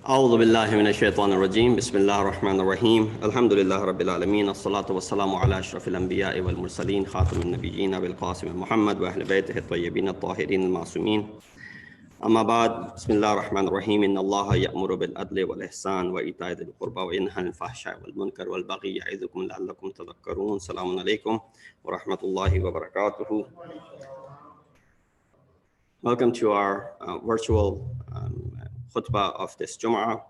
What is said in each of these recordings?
أعوذ بالله من الشيطان الرجيم بسم الله الرحمن الرحيم الحمد لله رب العالمين الصلاة والسلام على أشرف الأنبياء والمرسلين خاتم النبيين أبي القاسم محمد وأهل بيته الطيبين الطاهرين المعصومين أما بعد بسم الله الرحمن الرحيم إن الله يأمر بالعدل والإحسان وإيتاء ذي القربى وينهى عن الفحشاء والمنكر والبغي يعظكم لعلكم تذكرون السلام عليكم ورحمة الله وبركاته. Welcome to our virtual khutbah of this Jum'ah.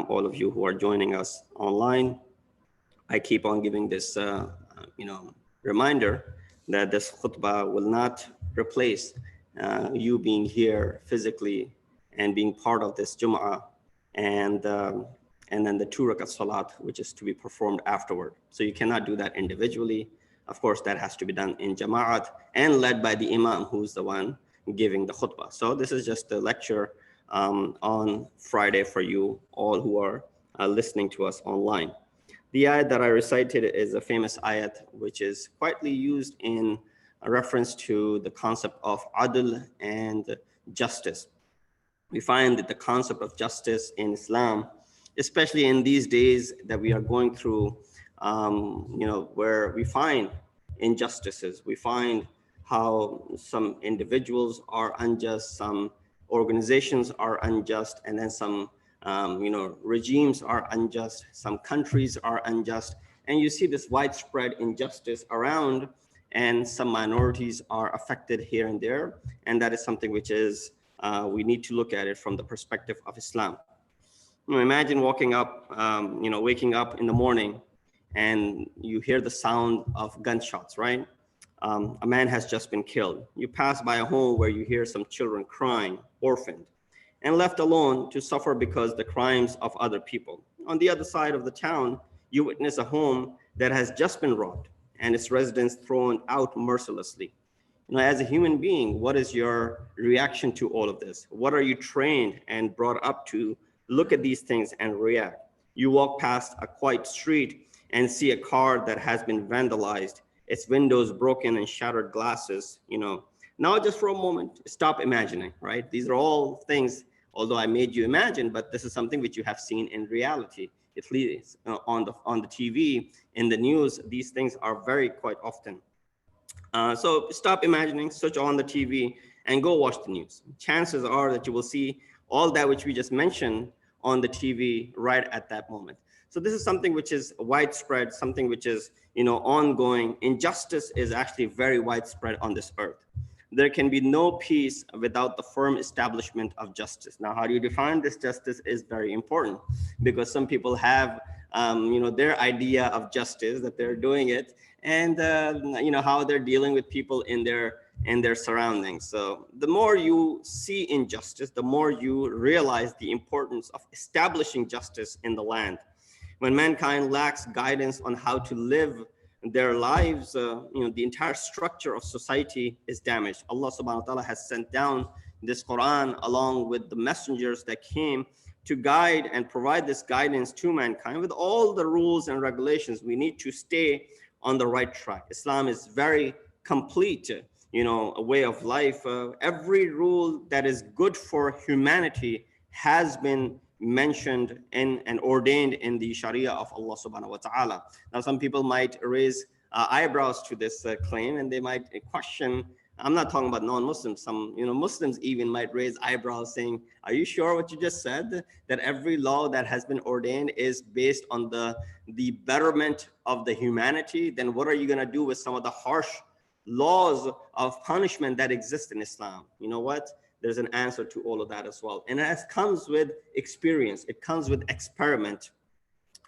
All of you who are joining us online, I keep on giving this, reminder that this khutbah will not replace you being here physically and being part of this Jum'ah, and then the 2 rakat salat, which is to be performed afterward. So you cannot do that individually. Of course, that has to be done in Jama'at and led by the Imam, who's the one giving the khutbah. So this is just a lecture on Friday for you all who are listening to us online. The ayat that I recited is a famous ayat which is quietly used in a reference to the concept of adl and justice. We find that the concept of justice in Islam, especially in these days that we are going through, where we find injustices, we find how some individuals are unjust, some organizations are unjust, and then some regimes are unjust, some countries are unjust, and you see this widespread injustice around, and some minorities are affected here and there, and that is something which is we need to look at it from the perspective of Islam. Imagine waking up, waking up in the morning, and you hear the sound of gunshots, right? A man has just been killed. You pass by a home where you hear some children crying, orphaned, and left alone to suffer because the crimes of other people. On the other side of the town, you witness a home that has just been robbed and its residents thrown out mercilessly. As a human being, what is your reaction to all of this? What are you trained and brought up to look at these things and react? You walk past a quiet street and see a car that has been vandalized, its windows broken and shattered glasses. Now just for a moment, stop imagining, right? These are all things, although I made you imagine, but this is something which you have seen in reality, at least on the TV, in the news. These things are very quite often. So stop imagining, switch on the TV and go watch the news. Chances are that you will see all that which we just mentioned on the TV right at that moment. So this is something which is widespread, something which is ongoing. Injustice is actually very widespread on this earth. There can be no peace without the firm establishment of justice. Now, how do you define this justice is very important, because some people have their idea of justice, that they're doing it, and how they're dealing with people in their surroundings. So the more you see injustice, the more you realize the importance of establishing justice in the land. When mankind lacks guidance on how to live their lives, the entire structure of society is damaged. Allah subhanahu wa ta'ala has sent down this Quran along with the messengers that came to guide and provide this guidance to mankind with all the rules and regulations. We need to stay on the right track. Islam is very complete, a way of life. Every rule that is good for humanity has been mentioned in and ordained in the Sharia of Allah subhanahu wa ta'ala. Now, some people might raise eyebrows to this claim, and they might question. I'm not talking about non-Muslims. Some Muslims even might raise eyebrows saying, are you sure what you just said, that every law that has been ordained is based on the betterment of the humanity? Then what are you going to do with some of the harsh laws of punishment that exist in Islam? You know what? There's an answer to all of that as well. And it comes with experience. It comes with experiment.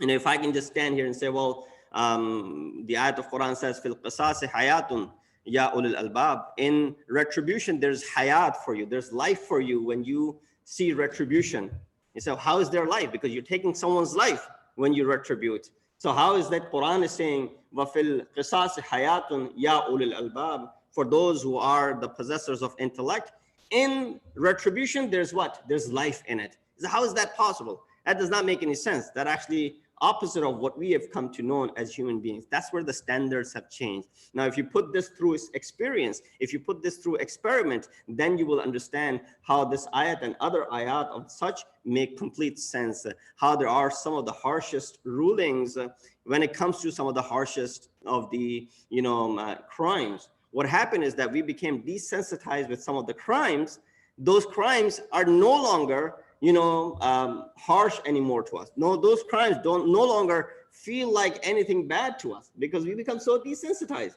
And if I can just stand here and say, well, the ayat of Quran says, fil qisasi hayatun ya ulil albab. In retribution, there's hayat for you. There's life for you when you see retribution. And so how is their life? Because you're taking someone's life when you retribute. So how is that Quran is saying, wa fil qisasi hayatun ya ulil albab, for those who are the possessors of intellect? In retribution, there's what? There's life in it. So how is that possible? That does not make any sense. That actually opposite of what we have come to know as human beings. That's where the standards have changed. Now, if you put this through experience, if you put this through experiment, then you will understand how this ayat and other ayat of such make complete sense. How there are some of the harshest rulings when it comes to some of the harshest of the crimes. What happened is that we became desensitized with some of the crimes. Those crimes are no longer harsh anymore to us. No, those crimes no longer feel like anything bad to us because we become so desensitized.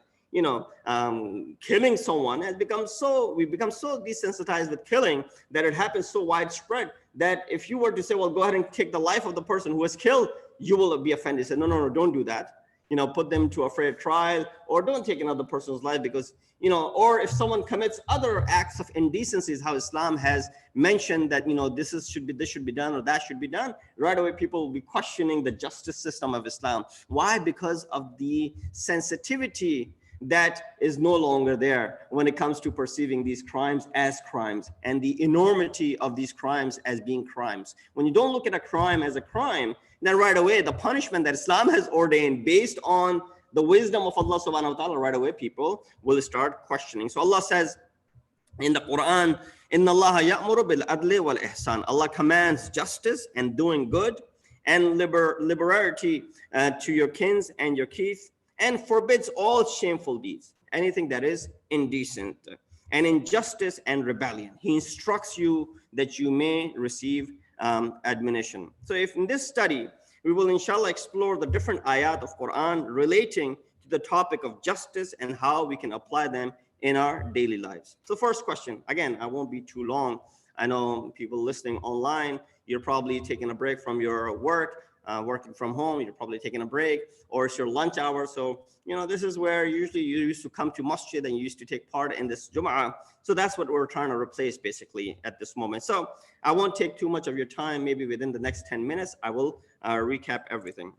Killing someone has become we've become so desensitized with killing that it happens so widespread that if you were to say, well, go ahead and take the life of the person who was killed, you will be offended. Say, no, don't do that. Put them to a fair trial, or don't take another person's life because, or if someone commits other acts of indecencies, how Islam has mentioned that, this should be done or that should be done, right away people will be questioning the justice system of Islam. Why? Because of the sensitivity that is no longer there when it comes to perceiving these crimes as crimes and the enormity of these crimes as being crimes. When you don't look at a crime as a crime, then right away the punishment that Islam has ordained based on the wisdom of Allah subhanahu wa ta'ala, right away people will start questioning. So Allah says in the Quran, Inna Allah ya'muru bil adli wal ihsan. Allah commands justice and doing good and liberality to your kins and your kith, and forbids all shameful deeds, anything that is indecent, and injustice and rebellion. He instructs you that you may receive admonition. So if in this study, we will inshallah explore the different ayat of Quran relating to the topic of justice and how we can apply them in our daily lives. So first question, again, I won't be too long. I know people listening online, you're probably taking a break from your work, working from home, you're probably taking a break, or it's your lunch hour. So, this is where usually you used to come to masjid and you used to take part in this Jum'ah. So that's what we're trying to replace basically at this moment. So I won't take too much of your time. Maybe within the next 10 minutes, I will recap everything.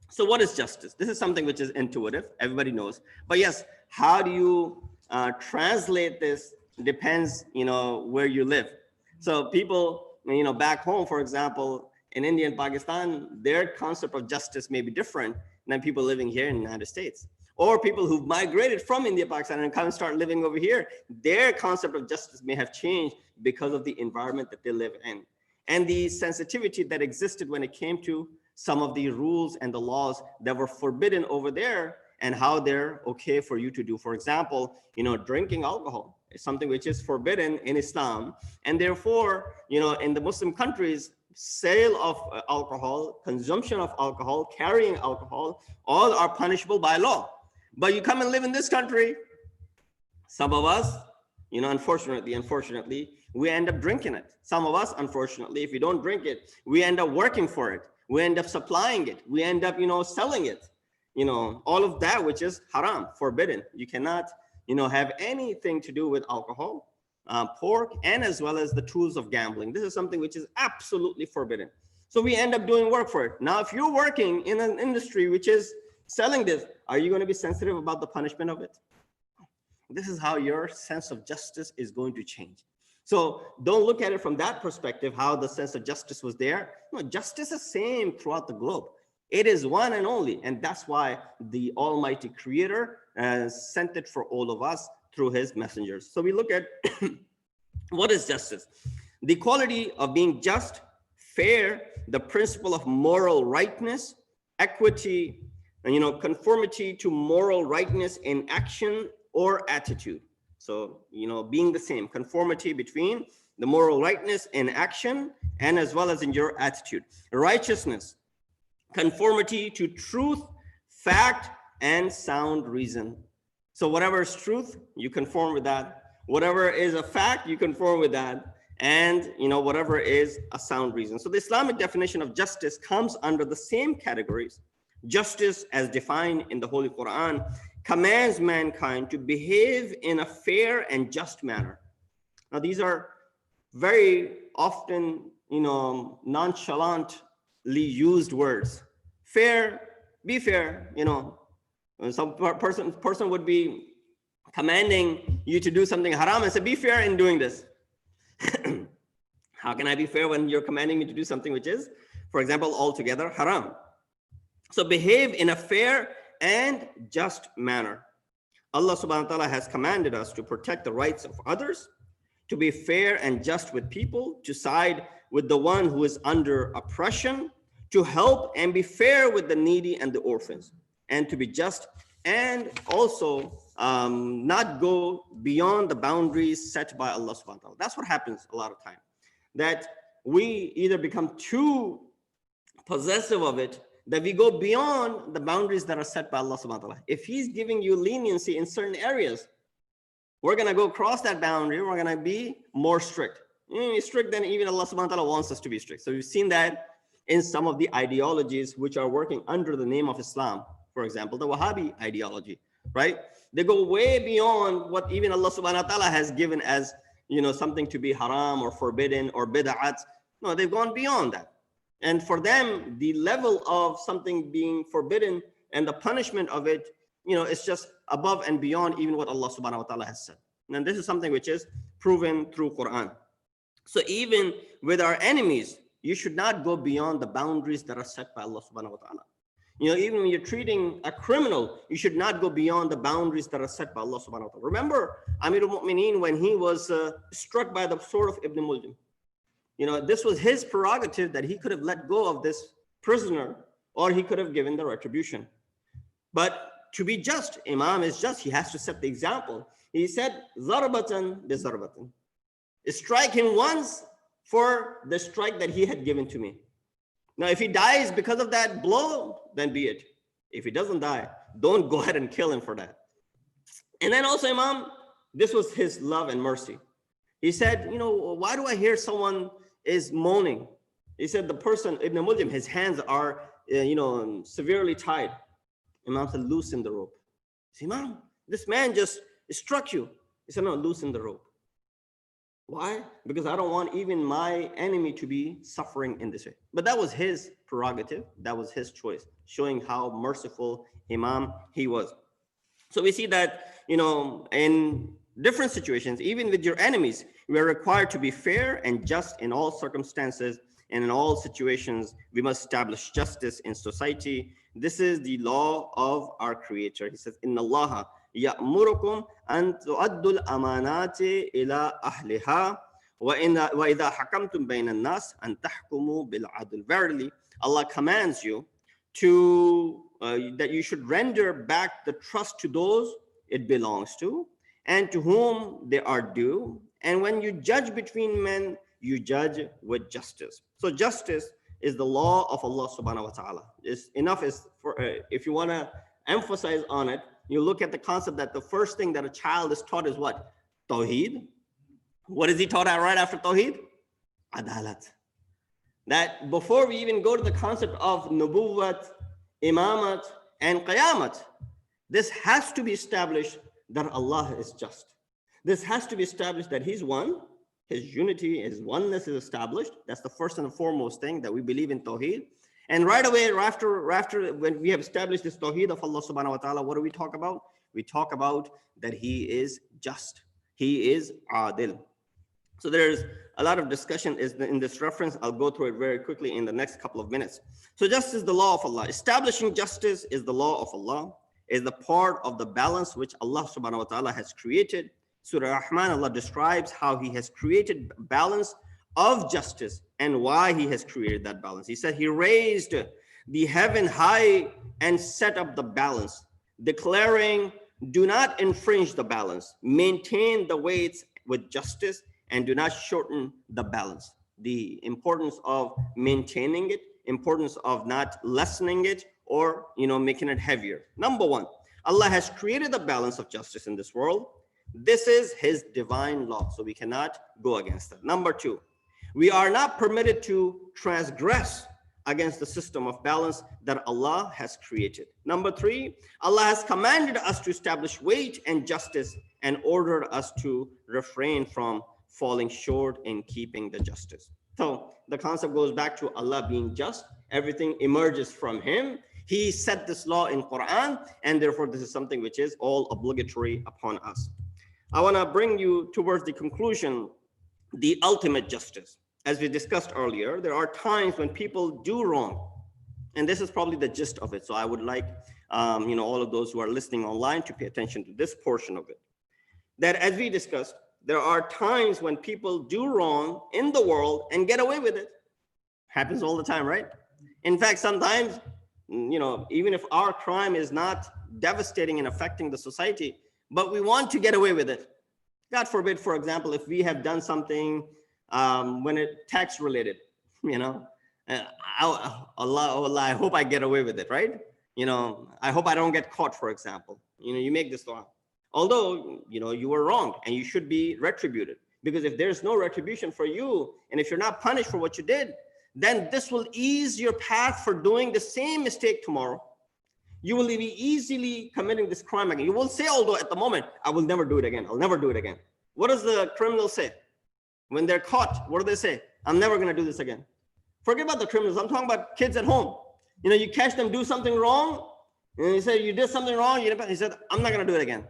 So what is justice? This is something which is intuitive. Everybody knows. But yes, how do you translate this depends, where you live. So people, back home, for example, in India and Pakistan, their concept of justice may be different than people living here in the United States. Or people who've migrated from India, Pakistan, and come and start living over here, their concept of justice may have changed because of the environment that they live in. And the sensitivity that existed when it came to some of the rules and the laws that were forbidden over there and how they're okay for you to do. For example, drinking alcohol is something which is forbidden in Islam. And therefore, in the Muslim countries, sale of alcohol, consumption of alcohol, carrying alcohol, all are punishable by law. But you come and live in this country, some of us, unfortunately, we end up drinking it. Some of us, unfortunately, if we don't drink it, we end up working for it. We end up supplying it. We end up, selling it. All of that, which is haram, forbidden. You cannot, have anything to do with alcohol, pork, and as well as the tools of gambling. This is something which is absolutely forbidden. So we end up doing work for it. Now, if you're working in an industry which is selling this, are you going to be sensitive about the punishment of it? This is how your sense of justice is going to change. So don't look at it from that perspective, how the sense of justice was there. No, justice is the same throughout the globe. It is one and only. And that's why the Almighty Creator sent it for all of us through his messengers. So we look at what is justice? The quality of being just, fair, the principle of moral rightness, equity, and conformity to moral rightness in action or attitude. So, being the same, conformity between the moral rightness in action and as well as in your attitude. Righteousness, conformity to truth, fact, and sound reason. So whatever is truth, you conform with that. Whatever is a fact, you conform with that. And whatever is a sound reason. So the Islamic definition of justice comes under the same categories. Justice, as defined in the Holy Quran, commands mankind to behave in a fair and just manner. Now, these are very often, nonchalantly used words. Fair, be fair, Some person would be commanding you to do something haram and say, be fair in doing this. How can I be fair when you're commanding me to do something which is, for example, altogether haram? So behave in a fair and just manner. Allah subhanahu wa ta'ala has commanded us to protect the rights of others, to be fair and just with people, to side with the one who is under oppression, to help and be fair with the needy and the orphans, and to be just, and also not go beyond the boundaries set by Allah subhanahu wa ta'ala. That's what happens a lot of time, that we either become too possessive of it, that we go beyond the boundaries that are set by Allah subhanahu wa ta'ala. If he's giving you leniency in certain areas, we're going to go across that boundary. We're going to be more strict. Strict than even Allah subhanahu wa ta'ala wants us to be strict. So we've seen that in some of the ideologies which are working under the name of Islam. For example, the Wahhabi ideology, right? They go way beyond what even Allah subhanahu wa ta'ala has given as, something to be haram or forbidden or bid'at. No, they've gone beyond that. And for them, the level of something being forbidden and the punishment of it, it's just above and beyond even what Allah subhanahu wa ta'ala has said. And this is something which is proven through Quran. So even with our enemies, you should not go beyond the boundaries that are set by Allah subhanahu wa ta'ala. Even when you're treating a criminal, you should not go beyond the boundaries that are set by Allah subhanahu wa ta'ala. Remember Amir al-Mu'mineen when he was struck by the sword of Ibn Muljam. This was his prerogative that he could have let go of this prisoner or he could have given the retribution. But to be just, Imam is just, he has to set the example. He said, Zarbatan bi zarbatan. Strike him once for the strike that he had given to me. Now, if he dies because of that blow, then be it. If he doesn't die, don't go ahead and kill him for that. And then also, Imam, this was his love and mercy. He said, why do I hear someone is moaning? He said, the person, Ibn Muljam, his hands are, severely tied. Imam said, loosen the rope. He said, Imam, this man just struck you. He said, no, loosen the rope. Why? Because I don't want even my enemy to be suffering in this way. But that was his prerogative. That was his choice, showing how merciful Imam he was. So we see that, in different situations, even with your enemies, we are required to be fair and just in all circumstances, and in all situations, we must establish justice in society. This is the law of our Creator. He says, Inna Allah ya'murukum an tu'addul amanati ila ahliha wa idha hakamtum bayna an-nas an tahkumu bil adl. Verily, Allah commands you to that you should render back the trust to those it belongs to and to whom they are due. And when you judge between men, you judge with justice. So justice is the law of Allah subhanahu wa ta'ala. If you want to emphasize on it, you look at the concept that the first thing that a child is taught is what? Tawheed. What is he taught right after Tawheed? Adalat. That before we even go to the concept of Nubuwwat, Imamat, and Qiyamat, this has to be established that Allah is just. This has to be established that He's one. His unity, His oneness is established. That's the first and foremost thing that we believe in Tawheed. And right away, after when we have established this Tawheed of Allah subhanahu wa ta'ala, what do we talk about? We talk about that He is just. He is Adil. So there's a lot of discussion in this reference. I'll go through it very quickly in the next couple of minutes. So justice is the law of Allah. Establishing justice is the law of Allah, is the part of the balance which Allah subhanahu wa ta'ala has created. Surah Rahman, Allah describes how He has created balance of justice and why He has created that balance. He said He raised the heaven high and set up the balance, declaring, do not infringe the balance, maintain the weights with justice, and do not shorten the balance. The importance of maintaining it, importance of not lessening it or making it heavier. Number one, Allah has created the balance of justice in this world. This is His divine law, so we cannot go against it. Number two, we are not permitted to transgress against the system of balance that Allah has created. Number three, Allah has commanded us to establish weight and justice and ordered us to refrain from falling short in keeping the justice. So the concept goes back to Allah being just. Everything emerges from Him. He set this law in Quran, and therefore this is something which is all obligatory upon us. I want to bring you towards the conclusion, the ultimate justice. As we discussed earlier, there are times when people do wrong And this is probably the gist of it. So I would like, all of those who are listening online to pay attention to this portion of it. That as we discussed, there are times when people do wrong in the world and get away with it. Happens all the time, right? In fact, sometimes, even if our crime is not devastating and affecting the society, but we want to get away with it. God forbid, for example, if we have done something when it tax related, Allah, I hope I get away with it, right? I hope I don't get caught, for example. You make this law. Although, you were wrong and you should be retributed. Because if there's no retribution for you, and if you're not punished for what you did, then this will ease your path for doing the same mistake tomorrow. You will be easily committing this crime again. You will say, although at the moment, I will never do it again. I'll never do it again. What does the criminal say? When they're caught, what do they say? I'm never going to do this again. Forget about the criminals. I'm talking about kids at home. You catch them do something wrong, and you say, you did something wrong. He said, I'm not going to do it again.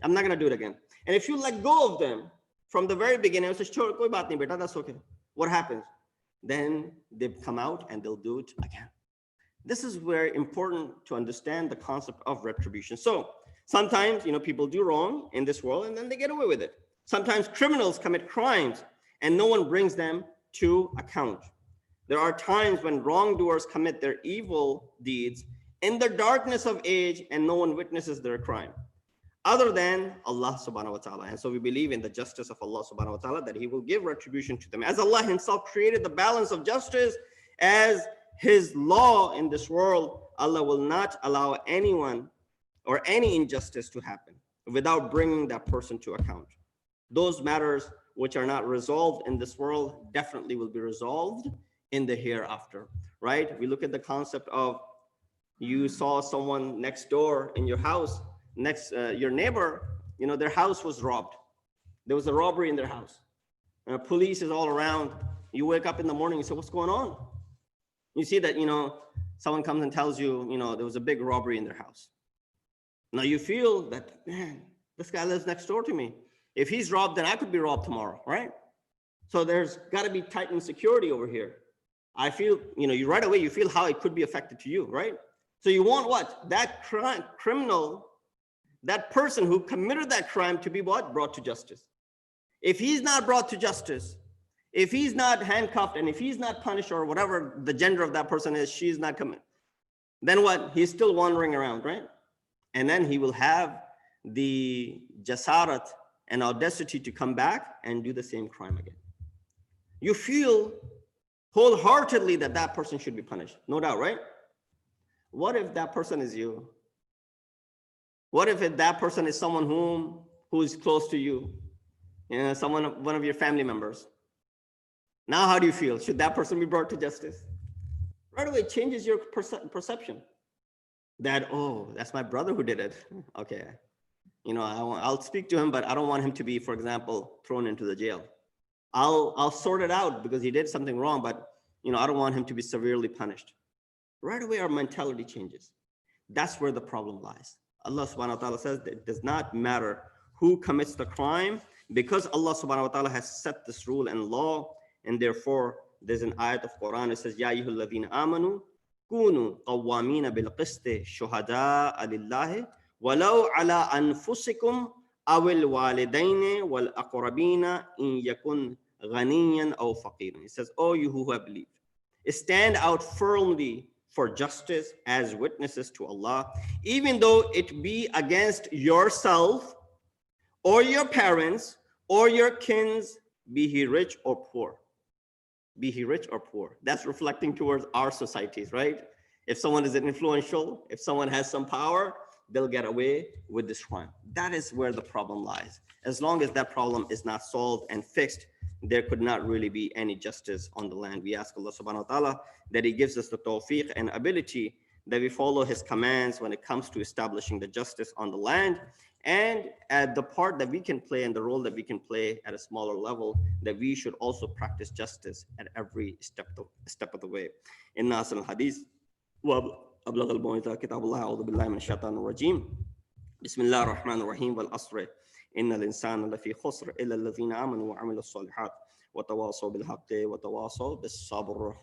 I'm not going to do it again. And if you let go of them from the very beginning, you say, sure, koi baat nahi beta, that's okay. What happens? Then they come out and they'll do it again. This is where important to understand the concept of retribution. So sometimes, people do wrong in this world and then they get away with it. Sometimes criminals commit crimes and no one brings them to account. There are times when wrongdoers commit their evil deeds in the darkness of age and no one witnesses their crime other than Allah subhanahu wa ta'ala. And so we believe in the justice of Allah subhanahu wa ta'ala, that he will give retribution to them. As Allah himself created the balance of justice as his law in this world, Allah will not allow anyone or any injustice to happen without bringing that person to account. Those matters which are not resolved in this world definitely will be resolved in the hereafter, right? We look at the concept of you saw someone next door in your house, your neighbor, their house was robbed. There was a robbery in their house. Police is all around. You wake up in the morning and say, what's going on? You see that, someone comes and tells you, there was a big robbery in their house. Now you feel that, man, this guy lives next door to me. If he's robbed, then I could be robbed tomorrow, right? So there's got to be tightened security over here. I feel, you right away, you feel how it could be affected to you, right? So you want what? That criminal, that person who committed that crime to be what? Brought to justice. If he's not brought to justice, if he's not handcuffed, and if he's not punished, or whatever the gender of that person is, she's not coming, then what? He's still wandering around, right? And then he will have the jasarat and audacity to come back and do the same crime again. You feel wholeheartedly that that person should be punished, no doubt, right? What if that person is you? What if that person is someone who is close to you? One of your family members. Now, how do you feel? Should that person be brought to justice? Right away, it changes your perception. That, oh, that's my brother who did it. Okay, I'll speak to him, but I don't want him to be, for example, thrown into the jail. I'll sort it out because he did something wrong, but I don't want him to be severely punished. Right away, our mentality changes. That's where the problem lies. Allah subhanahu wa ta'ala says that it does not matter who commits the crime, because Allah subhanahu wa ta'ala has set this rule and law, and therefore there's an ayat of Quran that says, Ya ayyuhal ladhina amanu kunu qawwamina bil qisti shuhada'a lillahi walau ala anfusikum awil walidaini wal aqrabina in yakun ghaniyan aw faqiran. It says, oh, you who have believed, stand out firmly for justice as witnesses to Allah, even though it be against yourself or your parents or your kins, be he rich or poor. Be he rich or poor. That's reflecting towards our societies, right? If someone is influential, if someone has some power, they'll get away with this crime. That is where the problem lies. As long as that problem is not solved and fixed, there could not really be any justice on the land. We ask Allah subhanahu wa ta'ala that he gives us the tawfiq and ability that we follow his commands when it comes to establishing the justice on the land, and at the part that we can play and the role that we can play at a smaller level, that we should also practice justice at every step of the way. Inna asal hadith wa ablagh al-mawita kitabullah a'udhu billahi minash shaitanir rajim. Bismillahir rahmanir rahim wal asr. Inna al-insana lafi khusr illa alladhina amanu wa 'amilus solihat wa tawasaw bil haqqi wa tawasaw bis sabr.